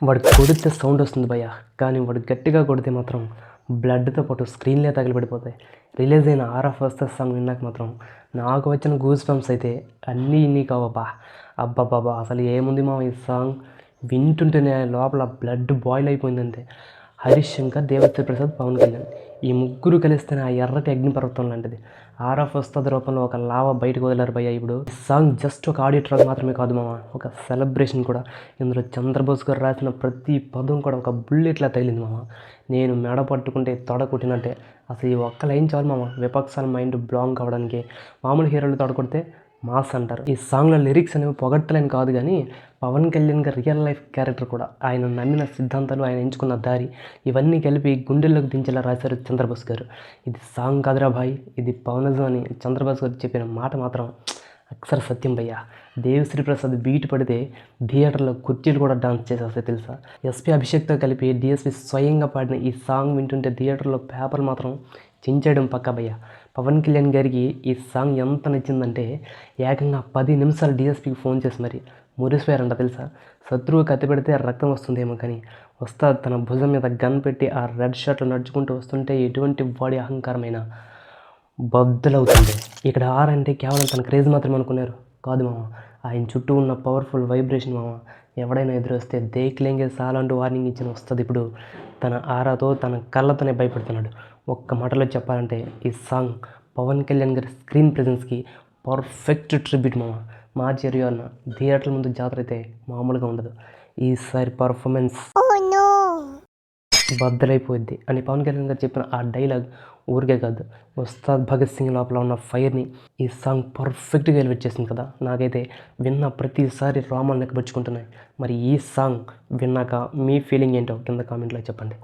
వాడు కొడితే సౌండ్ వస్తుంది భయ్య. కానీ వాడు గట్టిగా కొడితే మాత్రం బ్లడ్‌తో పాటు స్క్రీన్‌లే తగిలిపడిపోతాయి. రిలీజ్ అయిన 'ఆర్ఆర్ ఫస్ట్' సాంగ్ విన్నాక మాత్రం నాకు వచ్చిన గూస్ బంప్స్ అయితే అన్నీ ఇన్ని కావబ్బా! అబ్బబ్బబ్బా! అసలు ఏముంది మామ ఈ సాంగ్ వింటుంటేనే లోపల బ్లడ్ బాయిల్ అయిపోయిందంతే. హరీష్ శంకర్, దేవిశ్రీ ప్రసాద్, పవన్ కళ్యాణ్ ఈ ముగ్గురు కలిస్తేనే ఆ ఎర్రటి అగ్నిపర్వతం లాంటిది. 'ఆర్ఆర్ ఫస్ట్' రూపంలో ఒక లావా బయటకు వదిలారు భయ్య ఇప్పుడు. ఈ సాంగ్ జస్ట్ ఒక ఆడియో ట్రాక్ మాత్రమే కాదు మామ, ఒక సెలబ్రేషన్ కూడా. ఇందులో చంద్రబోస్ గారు రాసిన ప్రతి పదం కూడా ఒక బుల్లెట్లా తగిలింది మామ. నేను మెడ పట్టుకుంటే తొడ కొట్టినట్టే. అసలు ఈ ఒక్క లైన్ చాలు మామ విపక్షాల మైండ్ బ్లాంక్ అవ్వడానికి. మామూలు హీరోలు తొడ కొడితే మాస్ అంటారు. ఈ సాంగ్లో లిరిక్స్ అనేవి పొగట్టలేని కాదు కానీ పవన్ కళ్యాణ్ గారి రియల్ లైఫ్ క్యారెక్టర్ కూడా, ఆయన నమ్మిన సిద్ధాంతాలు, ఆయన ఎంచుకున్న దారి, ఇవన్నీ కలిపి గుండెల్లోకి దించేలా రాశారు చంద్రబోస్ గారు. ఇది సాంగ్ కాదురా భాయ్, ఇది పవనిజం అని చంద్రబోస్ గారు చెప్పిన మాట మాత్రం అక్షర సత్యం భయ్య. దేవిశ్రీ ప్రసాద్ బీట్ పడితే థియేటర్లో కుర్చీలు కూడా డాన్స్ చేసేస్తాయి తెలుసా. ఎస్పీ అభిషేక్తో కలిపి డిఎస్పీ స్వయంగా పాడిన ఈ సాంగ్ వింటుంటే థియేటర్లో పేపర్లు మాత్రం చించేయడం పక్కా భయ్య. పవన్ కళ్యాణ్ గారికి ఈ సాంగ్ ఎంత నచ్చిందంటే ఏకంగా 10 నిమిషాలు డిఎస్పీకి ఫోన్ చేసి మరి మురిసిపోయారంట తెలుసా. శత్రువు కత్తి పెడితే రక్తం వస్తుందేమో కానీ వస్తాద్ తన భుజం మీద గన్ పెట్టి ఆ రెడ్ షర్ట్లో నడుచుకుంటూ వస్తుంటే ఎటువంటి వాడి అహంకారమైన బద్దలవుతుంది. ఇక్కడ ఆర్ అంటే కేవలం తన క్రేజ్ మాత్రమే అనుకున్నారు కాదు మామ, ఆయన చుట్టూ ఉన్న పవర్ఫుల్ వైబ్రేషన్ మామ. ఎవడైనా ఎదురొస్తే దేక్లేంగే సాలంటూ వార్నింగ్ ఇచ్చిన వస్తుంది ఇప్పుడు. తన ఆరాతో తన కళ్ళతోనే భయపడుతున్నాడు. ఒక్క మాటలో చెప్పాలంటే ఈ సాంగ్ పవన్ కళ్యాణ్ గారి స్క్రీన్ ప్రెజెన్స్కి పర్ఫెక్ట్ ట్రిబ్యూట్ మామ. మా చెరియో అన్న థియేటర్ల ముందు జాతర అయితే మామూలుగా ఉండదు. ఈసారి పర్ఫార్మెన్స్ బద్దలైపోయింది అని పవన్ కళ్యాణ్ గారు చెప్పిన ఆ డైలాగ్ ఊరికే కాదు, ఉస్తాద్ భగత్ సింగ్ లోపల ఉన్న ఫైర్ని ఈ సాంగ్ పర్ఫెక్ట్గా ఎలివేట్ చేసింది కదా. నాకైతే విన్న ప్రతిసారి రోమాలు నెక్కబుచ్చుకుంటున్నాయి. మరి ఈ సాంగ్ విన్నాక మీ ఫీలింగ్ ఏంటో కింద కామెంట్లో చెప్పండి.